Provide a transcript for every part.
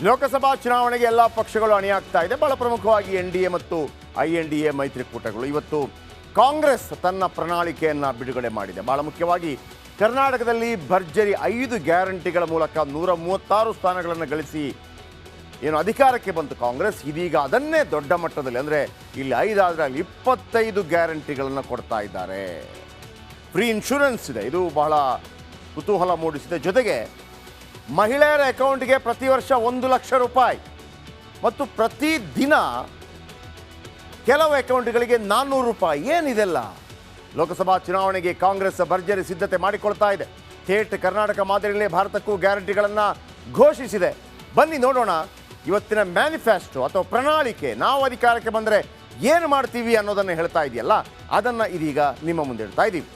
ಲೋಕಸಭಾ ಚುನಾವಣೆಗೆ ಎಲ್ಲ ಪಕ್ಷಗಳು ಅಣಿಯಾಗ್ತಾ ಇದೆ. ಬಹಳ ಪ್ರಮುಖವಾಗಿ NDA ಮತ್ತು INDA ಮೈತ್ರಿಕೂಟಗಳು. ಇವತ್ತು ಕಾಂಗ್ರೆಸ್ ತನ್ನ ಪ್ರಣಾಳಿಕೆಯನ್ನು ಬಿಡುಗಡೆ ಮಾಡಿದೆ. ಬಹಳ ಮುಖ್ಯವಾಗಿ ಕರ್ನಾಟಕದಲ್ಲಿ ಭರ್ಜರಿ 5 ಗ್ಯಾರಂಟಿಗಳ ಮೂಲಕ 136 ಸ್ಥಾನಗಳನ್ನು ಗಳಿಸಿ ಏನು ಅಧಿಕಾರಕ್ಕೆ ಬಂತು ಕಾಂಗ್ರೆಸ್. ಇದೀಗ ಅದನ್ನೇ ದೊಡ್ಡ ಮಟ್ಟದಲ್ಲಿ, ಅಂದರೆ ಇಲ್ಲಿ 5 ಆದರೆ ಅಲ್ಲಿ 25 ಗ್ಯಾರಂಟಿಗಳನ್ನು ಕೊಡ್ತಾ ಇದ್ದಾರೆ. ಫ್ರೀ ಇನ್ಶೂರೆನ್ಸ್ ಇದೆ, ಇದು ಬಹಳ ಕುತೂಹಲ ಮೂಡಿಸಿದೆ. ಜೊತೆಗೆ ಮಹಿಳೆಯರ ಅಕೌಂಟ್ಗೆ ಪ್ರತಿ ವರ್ಷ 1 ಲಕ್ಷ ರೂಪಾಯಿ ಮತ್ತು ಪ್ರತಿ ದಿನ ಕೆಲವು ಅಕೌಂಟ್ಗಳಿಗೆ 400 ರೂಪಾಯಿ. ಏನಿದೆಲ್ಲ? ಲೋಕಸಭಾ ಚುನಾವಣೆಗೆ ಕಾಂಗ್ರೆಸ್ ಭರ್ಜರಿ ಸಿದ್ಧತೆ ಮಾಡಿಕೊಳ್ತಾ ಇದೆ. ಥೇಟ್ ಕರ್ನಾಟಕ ಮಾದರಿಯಲ್ಲೇ ಭಾರತಕ್ಕೂ ಗ್ಯಾರಂಟಿಗಳನ್ನು ಘೋಷಿಸಿದೆ. ಬನ್ನಿ ನೋಡೋಣ ಇವತ್ತಿನ ಮ್ಯಾನಿಫೆಸ್ಟೋ ಅಥವಾ ಪ್ರಣಾಳಿಕೆ. ನಾವು ಅಧಿಕಾರಕ್ಕೆ ಬಂದರೆ ಏನು ಮಾಡ್ತೀವಿ ಅನ್ನೋದನ್ನು ಹೇಳ್ತಾ ಇದೆಯಲ್ಲ, ಅದನ್ನು ಇದೀಗ ನಿಮ್ಮ ಮುಂದೆ ಇಡ್ತಾ ಇದ್ದೀವಿ.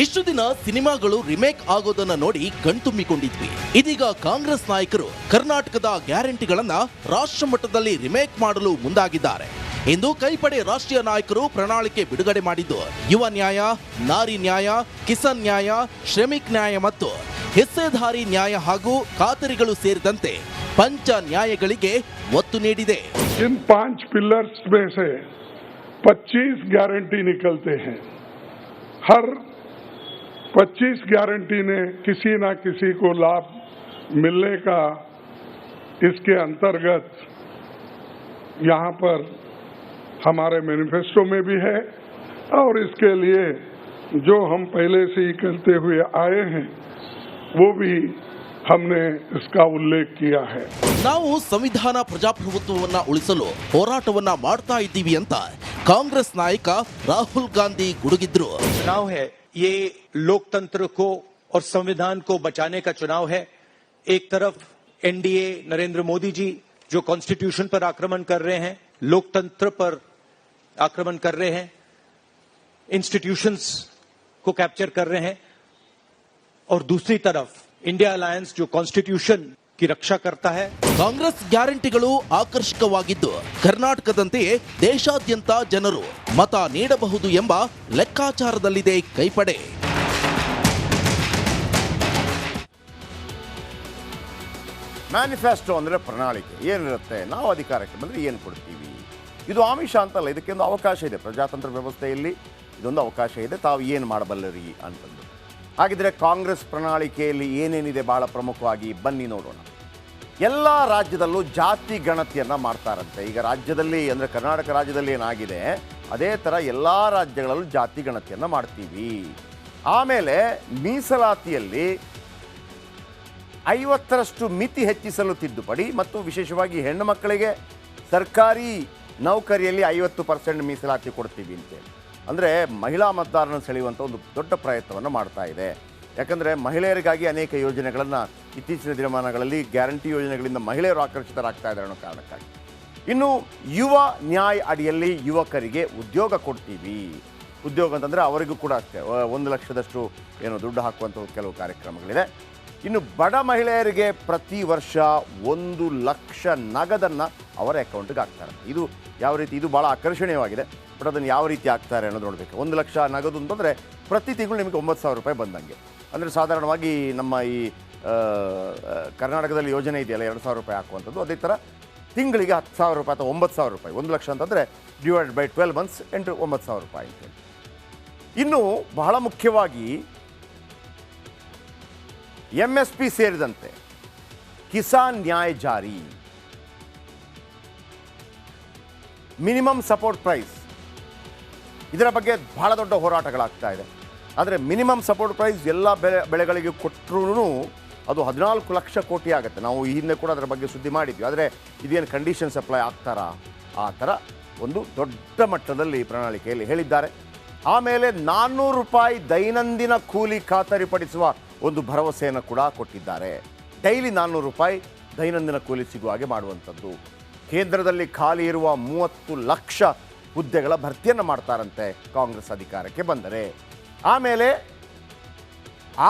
ಇಷ್ಟು ದಿನ ಸಿನಿಮಾಗಳು ರಿಮೇಕ್ ಆಗೋದನ್ನ ನೋಡಿ ಕಣ್ತುಂಬಿಕೊಂಡಿದ್ವಿ. ಇದೀಗ ಕಾಂಗ್ರೆಸ್ ನಾಯಕರು ಕರ್ನಾಟಕದ ಗ್ಯಾರಂಟಿಗಳನ್ನ ರಾಷ್ಟ್ರ ಮಟ್ಟದಲ್ಲಿ ರಿಮೇಕ್ ಮಾಡಲು ಮುಂದಾಗಿದ್ದಾರೆ. ಇಂದು ಕೈಪಡೆ ರಾಷ್ಟ್ರೀಯ ನಾಯಕರು ಪ್ರಣಾಳಿಕೆ ಬಿಡುಗಡೆ ಮಾಡಿದ್ದು ಯುವ ನ್ಯಾಯ, ನಾರಿ ನ್ಯಾಯ, ಕಿಸಾನ್ ನ್ಯಾಯ, ಶ್ರಮಿಕ್ ನ್ಯಾಯ ಮತ್ತು ಹಿಸ್ಸೆದಾರಿ ನ್ಯಾಯ ಹಾಗೂ ಖಾತರಿಗಳು ಸೇರಿದಂತೆ ಪಂಚ ನ್ಯಾಯಗಳಿಗೆ ಒತ್ತು ನೀಡಿದೆ. इन 5 पिलर्स में से 25 गारंटी निकलते हैं. हर 25 गारंटी ने किसी ना किसी को लाभ मिलने का इसके अंतर्गत यहाँ पर हमारे मैनिफेस्टो में भी है और इसके लिए जो हम पहले से ही करते हुए आए हैं वो भी हमने इसका उल्लेख किया है. ನಾವು ಸಂವಿಧಾನ ಪ್ರಜಾಪ್ರಭುತ್ವವನ್ನ ಉಳಿಸಲು ಹೋರಾಟವನ್ನ ಮಾಡ್ತಾ ಇದ್ದೀವಿ ಅಂತ ಕಾಂಗ್ರೆಸ್ ನಾಯಕ ರಾಹುಲ್ ಗಾಂಧಿ ಗುಡುಗಿದ್ರು. चुनाव है, ये लोकतंत्र को और संविधान को बचाने का चुनाव है. एक तरफ NDA नरेंद्र मोदी जी जो कॉन्स्टिट्यूशन पर आक्रमण कर रहे हैं, लोकतंत्र पर आक्रमण कर रहे हैं, इंस्टीट्यूशंस को कैप्चर कर रहे हैं, और दूसरी तरफ इंडिया अलायंस जो कॉन्स्टिट्यूशन की रक्षा करता है. ಕಾಂಗ್ರೆಸ್ ಗ್ಯಾರಂಟಿಗಳು ಆಕರ್ಷಕವಾಗಿದ್ದು ಕರ್ನಾಟಕದಂತೆಯೇ ದೇಶಾದ್ಯಂತ ಜನರು ಮತ ನೀಡಬಹುದು ಎಂಬ ಲೆಕ್ಕಾಚಾರದಲ್ಲಿದೆ ಕೈಪಡೆ. ಮ್ಯಾನಿಫೆಸ್ಟೋ ಅಂದರೆ ಪ್ರಣಾಳಿಕೆ. ಏನಿರುತ್ತೆ, ನಾವು ಅಧಿಕಾರಕ್ಕೆ ಬಂದರೆ ಏನು ಕೊಡ್ತೀವಿ. ಇದು ಆಮಿಷ ಅಂತಲ್ಲ, ಇದಕ್ಕೊಂದು ಅವಕಾಶ ಇದೆ. ಪ್ರಜಾತಂತ್ರ ವ್ಯವಸ್ಥೆಯಲ್ಲಿ ಇದೊಂದು ಅವಕಾಶ ಇದೆ. ತಾವು ಏನು ಮಾಡಬಲ್ಲರಿ ಅಂತಂದು. ಹಾಗಿದ್ರೆ ಕಾಂಗ್ರೆಸ್ ಪ್ರಣಾಳಿಕೆಯಲ್ಲಿ ಏನೇನಿದೆ ಬಹಳ ಪ್ರಮುಖವಾಗಿ ಬನ್ನಿ ನೋಡೋಣ. ಎಲ್ಲ ರಾಜ್ಯದಲ್ಲೂ ಜಾತಿ ಗಣತಿಯನ್ನು ಮಾಡ್ತಾರಂತೆ. ಈಗ ರಾಜ್ಯದಲ್ಲಿ ಅಂದರೆ ಕರ್ನಾಟಕ ರಾಜ್ಯದಲ್ಲಿ ಏನಾಗಿದೆ ಅದೇ ಥರ ಎಲ್ಲ ರಾಜ್ಯಗಳಲ್ಲೂ ಜಾತಿ ಗಣತಿಯನ್ನು ಮಾಡ್ತೀವಿ. ಆಮೇಲೆ ಮೀಸಲಾತಿಯಲ್ಲಿ 50ರಷ್ಟು ಮಿತಿ ಹೆಚ್ಚಿಸಲು ತಿದ್ದುಪಡಿ ಮತ್ತು ವಿಶೇಷವಾಗಿ ಹೆಣ್ಣು ಮಕ್ಕಳಿಗೆ ಸರ್ಕಾರಿ ನೌಕರಿಯಲ್ಲಿ 50% ಮೀಸಲಾತಿ ಕೊಡ್ತೀವಿ ಅಂತೇಳಿ. ಅಂದರೆ ಮಹಿಳಾ ಮತದಾರರನ್ನು ಸೆಳೆಯುವಂಥ ಒಂದು ದೊಡ್ಡ ಪ್ರಯತ್ನವನ್ನು ಮಾಡ್ತಾ ಇದೆ. ಯಾಕಂದರೆ ಮಹಿಳೆಯರಿಗಾಗಿ ಅನೇಕ ಯೋಜನೆಗಳನ್ನು ಇತ್ತೀಚಿನ ದಿನಮಾನಗಳಲ್ಲಿ ಗ್ಯಾರಂಟಿ ಯೋಜನೆಗಳಿಂದ ಮಹಿಳೆಯರು ಆಕರ್ಷಿತರಾಗ್ತಾ ಇದ್ದಾರೆ ಅನ್ನೋ ಕಾರಣಕ್ಕಾಗಿ. ಇನ್ನು ಯುವ ನ್ಯಾಯ ಅಡಿಯಲ್ಲಿ ಯುವಕರಿಗೆ ಉದ್ಯೋಗ ಕೊಡ್ತೀವಿ. ಉದ್ಯೋಗ ಅಂತಂದರೆ ಅವರಿಗೂ ಕೂಡ ಅಷ್ಟೇ 1 ಲಕ್ಷದಷ್ಟು ಏನು ದುಡ್ಡು ಹಾಕುವಂಥ ಕೆಲವು ಕಾರ್ಯಕ್ರಮಗಳಿದೆ. ಇನ್ನು ಬಡ ಮಹಿಳೆಯರಿಗೆ ಪ್ರತಿ ವರ್ಷ 1 ಲಕ್ಷ ನಗದನ್ನು ಅವರ ಅಕೌಂಟ್ಗೆ ಹಾಕ್ತಾರೆ. ಇದು ಯಾವ ರೀತಿ, ಇದು ಭಾಳ ಆಕರ್ಷಣೀಯವಾಗಿದೆ. ಬಟ್ ಅದನ್ನು ಯಾವ ರೀತಿ ಆಗ್ತಾರೆ ಅನ್ನೋದು ನೋಡಬೇಕು. 1 ಲಕ್ಷ ನಗದು ಅಂತಂದರೆ ಪ್ರತಿ ತಿಂಗಳು ನಿಮಗೆ 9,000 ರೂಪಾಯಿ ಬಂದಂಗೆ. ಅಂದರೆ ಸಾಧಾರಣವಾಗಿ ನಮ್ಮ ಈ ಕರ್ನಾಟಕದಲ್ಲಿ ಯೋಜನೆ ಇದೆಯಲ್ಲ 2,000 ರೂಪಾಯಿ ಹಾಕುವಂಥದ್ದು, ಅದೇ ಥರ ತಿಂಗಳಿಗೆ 10,000 ರೂಪಾಯಿ ಅಥವಾ 9,000 ರೂಪಾಯಿ. 1 ಲಕ್ಷ ಅಂತಂದರೆ ಡಿವೈಡ್ ಬೈ 12 ಮಂತ್ಸ್ 9,000 ರೂಪಾಯಿ ಅಂತೇಳಿ. ಇನ್ನು ಬಹಳ ಮುಖ್ಯವಾಗಿ MSP ಸೇರಿದಂತೆ ಕಿಸಾನ್ ನ್ಯಾಯ ಜಾರಿ, ಮಿನಿಮಮ್ ಸಪೋರ್ಟ್ ಪ್ರೈಸ್, ಇದರ ಬಗ್ಗೆ ಬಹಳ ದೊಡ್ಡ ಹೋರಾಟಗಳಾಗ್ತಾ ಇದೆ. ಆದರೆ ಮಿನಿಮಮ್ ಸಪೋರ್ಟ್ ಪ್ರೈಸ್ ಎಲ್ಲ ಬೆಳೆಗಳಿಗೆ ಕೊಟ್ಟರೂ ಅದು 14 ಲಕ್ಷ ಕೋಟಿ ಆಗುತ್ತೆ. ನಾವು ಈ ಹಿಂದೆ ಕೂಡ ಅದರ ಬಗ್ಗೆ ಸುದ್ದಿ ಮಾಡಿದ್ವಿ. ಆದರೆ ಇದೇನು ಕಂಡೀಷನ್ಸ್ ಅಪ್ಲೈ ಆಗ್ತಾರಾ, ಆ ಥರ ಒಂದು ದೊಡ್ಡ ಮಟ್ಟದಲ್ಲಿ ಪ್ರಣಾಳಿಕೆಯಲ್ಲಿ ಹೇಳಿದ್ದಾರೆ. ಆಮೇಲೆ 400 ರೂಪಾಯಿ ದೈನಂದಿನ ಕೂಲಿ ಖಾತರಿಪಡಿಸುವ ಒಂದು ಭರವಸೆಯನ್ನು ಕೂಡ ಕೊಟ್ಟಿದ್ದಾರೆ. ಡೈಲಿ 400 ರೂಪಾಯಿ ದೈನಂದಿನ ಕೂಲಿ ಸಿಗುವ ಹಾಗೆ ಮಾಡುವಂಥದ್ದು. ಕೇಂದ್ರದಲ್ಲಿ ಖಾಲಿ ಇರುವ 30 ಲಕ್ಷ ಹುದ್ದೆಗಳ ಭರ್ತಿಯನ್ನು ಮಾಡ್ತಾರಂತೆ ಕಾಂಗ್ರೆಸ್ ಅಧಿಕಾರಕ್ಕೆ ಬಂದರೆ. ಆಮೇಲೆ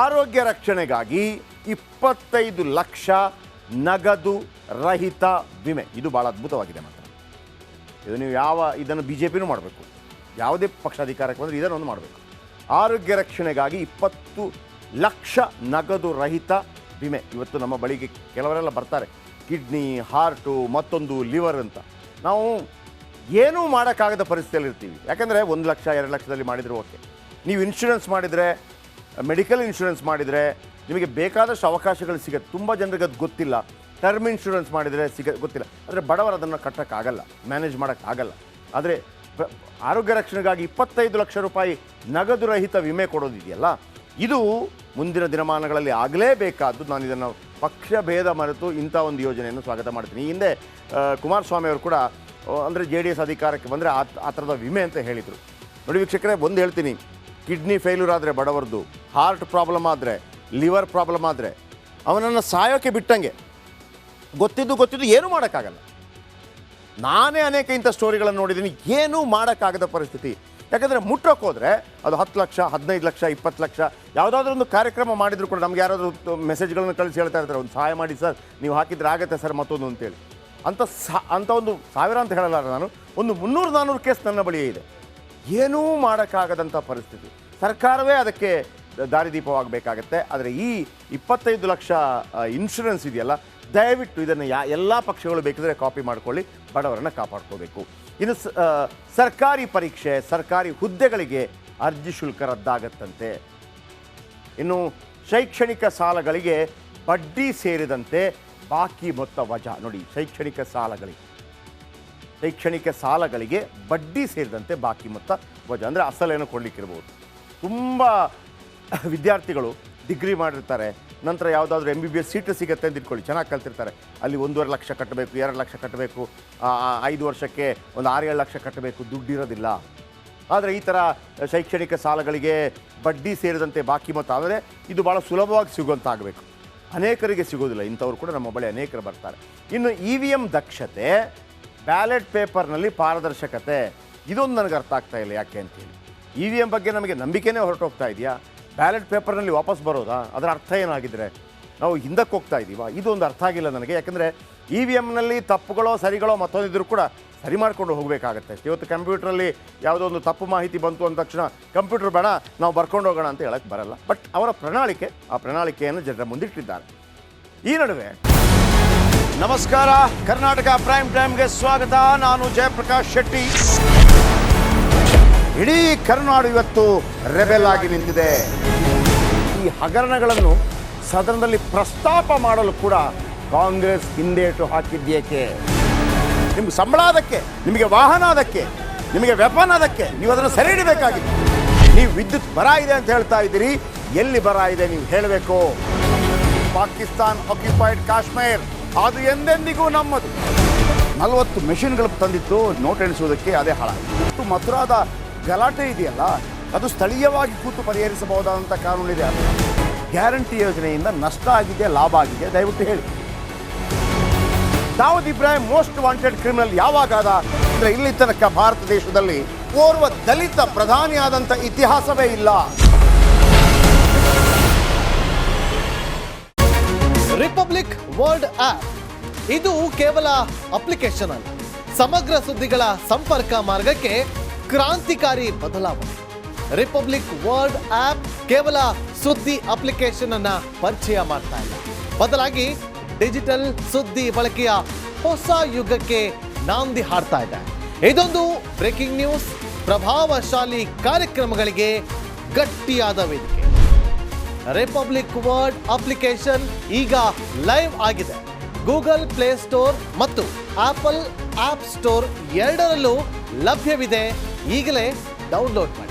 ಆರೋಗ್ಯ ರಕ್ಷಣೆಗಾಗಿ 25 ಲಕ್ಷ ನಗದು ರಹಿತ ವಿಮೆ. ಇದು ಭಾಳ ಅದ್ಭುತವಾಗಿದೆ ಮಾತ್ರ. ಇದು ನೀವು ಇದನ್ನು BJPನೂ ಮಾಡಬೇಕು, ಯಾವುದೇ ಪಕ್ಷ ಅಧಿಕಾರಕ್ಕೆ ಬಂದರೆ ಇದನ್ನೊಂದು ಮಾಡಬೇಕು. ಆರೋಗ್ಯ ರಕ್ಷಣೆಗಾಗಿ 20 ಲಕ್ಷ ನಗದು ರಹಿತ ವಿಮೆ. ಇವತ್ತು ನಮ್ಮ ಬಳಿಗೆ ಕೆಲವರೆಲ್ಲ ಬರ್ತಾರೆ, ಕಿಡ್ನಿ, ಹಾರ್ಟು, ಮತ್ತೊಂದು ಲಿವರ್ ಅಂತ. ನಾವು ಏನೂ ಮಾಡೋಕ್ಕಾಗದ ಪರಿಸ್ಥಿತಿಯಲ್ಲಿ ಇರ್ತೀವಿ. ಯಾಕಂದರೆ 1 ಲಕ್ಷ 2 ಲಕ್ಷದಲ್ಲಿ ಮಾಡಿದರೆ ಓಕೆ. ನೀವು ಇನ್ಶೂರೆನ್ಸ್ ಮಾಡಿದರೆ, ಮೆಡಿಕಲ್ ಇನ್ಶೂರೆನ್ಸ್ ಮಾಡಿದರೆ ನಿಮಗೆ ಬೇಕಾದಷ್ಟು ಅವಕಾಶಗಳು ಸಿಗುತ್ತೆ. ತುಂಬ ಜನರಿಗೆ ಅದು ಗೊತ್ತಿಲ್ಲ. ಟರ್ಮ್ ಇನ್ಶೂರೆನ್ಸ್ ಮಾಡಿದರೆ ಗೊತ್ತಿಲ್ಲ. ಆದರೆ ಬಡವರು ಅದನ್ನು ಕಟ್ಟೋಕ್ಕಾಗಲ್ಲ, ಮ್ಯಾನೇಜ್ ಮಾಡೋಕ್ಕಾಗಲ್ಲ. ಆದರೆ ಆರೋಗ್ಯ ರಕ್ಷಣೆಗಾಗಿ 25 ಲಕ್ಷ ರೂಪಾಯಿ ನಗದು ರಹಿತ ವಿಮೆ ಕೊಡೋದಿದೆಯಲ್ಲ, ಇದು ಮುಂದಿನ ದಿನಮಾನಗಳಲ್ಲಿ ಆಗಲೇಬೇಕಾದ್ದು. ನಾನು ಇದನ್ನು ಪಕ್ಷ ಭೇದ ಮರೆತು ಇಂಥ ಒಂದು ಯೋಜನೆಯನ್ನು ಸ್ವಾಗತ ಮಾಡ್ತೀನಿ. ಈ ಹಿಂದೆ ಕುಮಾರಸ್ವಾಮಿ ಅವರು ಕೂಡ ಅಂದರೆ JDS ಅಧಿಕಾರಕ್ಕೆ ಬಂದರೆ ಆ ಥರದ ವಿಮೆ ಅಂತ ಹೇಳಿದರು. ನೋಡಿ ವೀಕ್ಷಕರೇ, ಒಂದು ಹೇಳ್ತೀನಿ, ಕಿಡ್ನಿ ಫೇಲ್ಯೂರ್ ಆದರೆ ಬಡವರದು, ಹಾರ್ಟ್ ಪ್ರಾಬ್ಲಮ್ ಆದರೆ, ಲಿವರ್ ಪ್ರಾಬ್ಲಮ್ ಆದರೆ ಅವನನ್ನು ಸಾಯೋಕ್ಕೆ ಬಿಟ್ಟಂಗೆ. ಗೊತ್ತಿದ್ದು ಏನೂ ಮಾಡೋಕ್ಕಾಗಲ್ಲ. ನಾನೇ ಅನೇಕ ಇಂಥ ಸ್ಟೋರಿಗಳನ್ನು ನೋಡಿದ್ದೀನಿ. ಏನೂ ಮಾಡೋಕ್ಕಾಗದ ಪರಿಸ್ಥಿತಿ. ಯಾಕಂದರೆ ಮುಟ್ಟೋಕೆ ಹೋದರೆ ಅದು 10 ಲಕ್ಷ 15 ಲಕ್ಷ 20 ಲಕ್ಷ. ಯಾವುದಾದ್ರೂ ಒಂದು ಕಾರ್ಯಕ್ರಮ ಮಾಡಿದ್ರು ಕೂಡ ನಮ್ಗೆ ಯಾರಾದರೂ ಮೆಸೇಜ್ಗಳನ್ನು ಕಳಿಸಿ ಹೇಳ್ತಾ ಇರ್ತಾರೆ, ಒಂದು ಸಹಾಯ ಮಾಡಿ ಸರ್, ನೀವು ಹಾಕಿದರೆ ಆಗುತ್ತೆ ಸರ್ ಮತ್ತೊಂದು ಅಂತೇಳಿ. ಅಂಥ ಒಂದು 1000 ಅಂತ ಹೇಳಲ್ಲ ನಾನು, ಒಂದು 300-400 ಕೇಸ್ ನನ್ನ ಬಳಿಯೇ ಇದೆ. ಏನೂ ಮಾಡೋಕ್ಕಾಗದಂಥ ಪರಿಸ್ಥಿತಿ. ಸರ್ಕಾರವೇ ಅದಕ್ಕೆ ದಾರಿದೀಪವಾಗಬೇಕಾಗತ್ತೆ. ಆದರೆ ಈ 25 ಲಕ್ಷ ಇನ್ಶೂರೆನ್ಸ್ ಇದೆಯಲ್ಲ, ದಯವಿಟ್ಟು ಇದನ್ನು ಎಲ್ಲ ಪಕ್ಷಗಳು ಬೇಕಿದ್ರೆ ಕಾಪಿ ಮಾಡ್ಕೊಳ್ಳಿ, ಬಡವರನ್ನು ಕಾಪಾಡ್ಕೋಬೇಕು. ಇನ್ನು ಸರ್ಕಾರಿ ಪರೀಕ್ಷೆ, ಸರ್ಕಾರಿ ಹುದ್ದೆಗಳಿಗೆ ಅರ್ಜಿ ಶುಲ್ಕ ರದ್ದಾಗತ್ತಂತೆ. ಇನ್ನು ಶೈಕ್ಷಣಿಕ ಸಾಲಗಳಿಗೆ ಬಡ್ಡಿ ಸೇರಿದಂತೆ ಬಾಕಿ ಮೊತ್ತ ವಜಾ. ನೋಡಿ, ಶೈಕ್ಷಣಿಕ ಸಾಲಗಳಿಗೆ ಬಡ್ಡಿ ಸೇರಿದಂತೆ ಬಾಕಿ ಮೊತ್ತ ವಜಾ ಅಂದರೆ ಅಸಲೇನೋ ಕೊಡಲಿಕ್ಕಿರ್ಬೋದು. ತುಂಬ ವಿದ್ಯಾರ್ಥಿಗಳು ಡಿಗ್ರಿ ಮಾಡಿರ್ತಾರೆ, ನಂತರ ಯಾವುದಾದ್ರೂ MBBS ಸೀಟು ಸಿಗುತ್ತೆ ಅಂತ ಇಟ್ಕೊಳ್ಳಿ, ಚೆನ್ನಾಗಿ ಕಲ್ತಿರ್ತಾರೆ. ಅಲ್ಲಿ 1.5 ಲಕ್ಷ ಕಟ್ಟಬೇಕು, 2 ಲಕ್ಷ ಕಟ್ಟಬೇಕು, 5 ವರ್ಷಕ್ಕೆ ಒಂದು 6-7 ಲಕ್ಷ ಕಟ್ಟಬೇಕು, ದುಡ್ಡಿರೋದಿಲ್ಲ. ಆದರೆ ಈ ಥರ ಶೈಕ್ಷಣಿಕ ಸಾಲಗಳಿಗೆ ಬಡ್ಡಿ ಸೇರಿದಂತೆ ಬಾಕಿ ಮೊತ್ತ ಆದರೆ ಇದು ಭಾಳ ಸುಲಭವಾಗಿ ಸಿಗುವಂತಾಗಬೇಕು. ಅನೇಕರಿಗೆ ಸಿಗೋದಿಲ್ಲ. ಇಂಥವ್ರು ಕೂಡ ನಮ್ಮ ಬಳಿ ಅನೇಕರು ಬರ್ತಾರೆ. ಇನ್ನು EVM ದಕ್ಷತೆ, ಬ್ಯಾಲೆಟ್ ಪೇಪರ್ನಲ್ಲಿ ಪಾರದರ್ಶಕತೆ, ಇದೊಂದು ನನಗೆ ಅರ್ಥ ಆಗ್ತಾ ಇಲ್ಲ ಯಾಕೆ ಅಂತೇಳಿ. EVM ಬಗ್ಗೆ ನಮಗೆ ನಂಬಿಕೆನೇ ಹೊರಟೋಗ್ತಾ ಇದೆಯಾ? ಬ್ಯಾಲೆಟ್ ಪೇಪರ್ನಲ್ಲಿ ವಾಪಸ್ ಬರೋದಾ? ಅದರ ಅರ್ಥ ಏನಾಗಿದ್ದರೆ ನಾವು ಹಿಂದಕ್ಕೆ ಹೋಗ್ತಾ ಇದ್ದೀವಾ? ಇದೊಂದು ಅರ್ಥ ಆಗಿಲ್ಲ ನನಗೆ. ಯಾಕೆಂದರೆ EVMನಲ್ಲಿ ತಪ್ಪುಗಳೋ ಸರಿಗಳೋ ಮತ್ತೊಂದಿದ್ರೂ ಕೂಡ ಸರಿ ಮಾಡಿಕೊಂಡು ಹೋಗಬೇಕಾಗತ್ತೆ ಅಷ್ಟೇ. ಇವತ್ತು ಕಂಪ್ಯೂಟ್ರಲ್ಲಿ ಯಾವುದೋ ಒಂದು ತಪ್ಪು ಮಾಹಿತಿ ಬಂತು ಅಂದ ತಕ್ಷಣ ಕಂಪ್ಯೂಟರ್ ಬೇಡ, ನಾವು ಬರ್ಕೊಂಡು ಹೋಗೋಣ ಅಂತ ಹೇಳಕ್ಕೆ ಬರಲ್ಲ. ಬಟ್ ಅವರ ಆ ಪ್ರಣಾಳಿಕೆಯನ್ನು ಜನರ ಮುಂದಿಟ್ಟಿದ್ದಾರೆ. ಈ ನಡುವೆ ನಮಸ್ಕಾರ, ಕರ್ನಾಟಕ ಪ್ರೈಮ್ ಟೈಮ್ಗೆ ಸ್ವಾಗತ. ನಾನು ಜಯಪ್ರಕಾಶ್ ಶೆಟ್ಟಿ. ಇಡೀ ಕರ್ನಾಡು ಇವತ್ತು ರೆಬೆಲ್ ಆಗಿ ನಿಂತಿದೆ. ಈ ಹಗರಣಗಳನ್ನು ಸದನದಲ್ಲಿ ಪ್ರಸ್ತಾಪ ಮಾಡಲು ಕೂಡ ಕಾಂಗ್ರೆಸ್ ಹಿಂದೇಟು ಹಾಕಿದ್ದೇಕೆ? ನಿಮ್ಗೆ ಸಂಬಳ ಅದಕ್ಕೆ, ನಿಮಗೆ ವಾಹನ ಅದಕ್ಕೆ, ನಿಮಗೆ ವೆಪನ್ ಅದಕ್ಕೆ, ನೀವು ಅದನ್ನು ಸೆರೆ ಹಿಡಿಬೇಕಾಗಿತ್ತು. ನೀವು ವಿದ್ಯುತ್ ಬರ ಇದೆ ಅಂತ ಹೇಳ್ತಾ ಇದ್ದೀರಿ, ಎಲ್ಲಿ ಬರ ಇದೆ ನೀವು ಹೇಳಬೇಕು. ಪಾಕಿಸ್ತಾನ್ ಆಕ್ಯುಪೈಡ್ ಕಾಶ್ಮೀರ್ ಅದು ಎಂದೆಂದಿಗೂ ನಮ್ಮದು. 40 ಮೆಷಿನ್ಗಳು ತಂದಿತ್ತು ನೋಟ್ ಎಣಿಸುವುದಕ್ಕೆ, ಅದೇ ಹಾಳಾಯಿತು. ಮಥುರಾದ ಗಲಾಟೆ ಇದೆಯಲ್ಲ, ಅದು ಸ್ಥಳೀಯವಾಗಿ ಕೂತು ಪರಿಹರಿಸಬಹುದಾದಂಥ ಕಾನೂನಿದೆ. ಗ್ಯಾರಂಟಿ ಯೋಜನೆಯಿಂದ ನಷ್ಟ ಆಗಿದೆ, ಲಾಭ ಆಗಿದೆ, ದಯವಿಟ್ಟು ಹೇಳಿ. Dawood Ibrahim most wanted criminal ಯಾವಾಗಾದ ಅಂದರೆ ಇಲ್ಲಿ ತನಕ ಭಾರತ ದೇಶದಲ್ಲಿ ಓರ್ವ ದಲಿತ ಪ್ರಧಾನಿಯಾದಂಥ ಇತಿಹಾಸವೇ ಇಲ್ಲ. ರಿಪಬ್ಲಿಕ್ ವರ್ಲ್ಡ್ ಆಪ್ ಇದು ಕೇವಲ ಅಪ್ಲಿಕೇಶನ್ ಅಲ್ಲ, ಸಮಗ್ರ ಸುದ್ದಿಗಳ ಸಂಪರ್ಕ ಮಾರ್ಗಕ್ಕೆ ಕ್ರಾಂತಿಕಾರಿ ಬದಲಾವಣೆ. ರಿಪಬ್ಲಿಕ್ ವರ್ಲ್ಡ್ ಆಪ್ ಕೇವಲ ಸುದ್ದಿ ಅಪ್ಲಿಕೇಶನ್ ಅನ್ನ ಪರಿಚಯ ಮಾಡ್ತಾ ಇಲ್ಲ, ಬದಲಾಗಿ ಡಿಜಿಟಲ್ ಸುದ್ದಿ ಬಳಕೆಯ ಹೊಸ ಯುಗಕ್ಕೆ ನಾಂದಿ ಹಾಡ್ತಾ ಇದೆ. ಇದೊಂದು ಬ್ರೇಕಿಂಗ್ ನ್ಯೂಸ್, ಪ್ರಭಾವಶಾಲಿ ಕಾರ್ಯಕ್ರಮಗಳಿಗೆ ಗಟ್ಟಿಯಾದ ವೇದಿಕೆ. ರಿಪಬ್ಲಿಕ್ ವರ್ಲ್ಡ್ ಅಪ್ಲಿಕೇಶನ್ ಈಗ ಲೈವ್ ಆಗಿದೆ. ಗೂಗಲ್ ಪ್ಲೇ ಸ್ಟೋರ್ ಮತ್ತು ಆಪಲ್ ಆಪ್ ಸ್ಟೋರ್ ಎರಡರಲ್ಲೂ ಲಭ್ಯವಿದೆ. ಈಗಲೇ ಡೌನ್ಲೋಡ್ ಮಾಡಿ.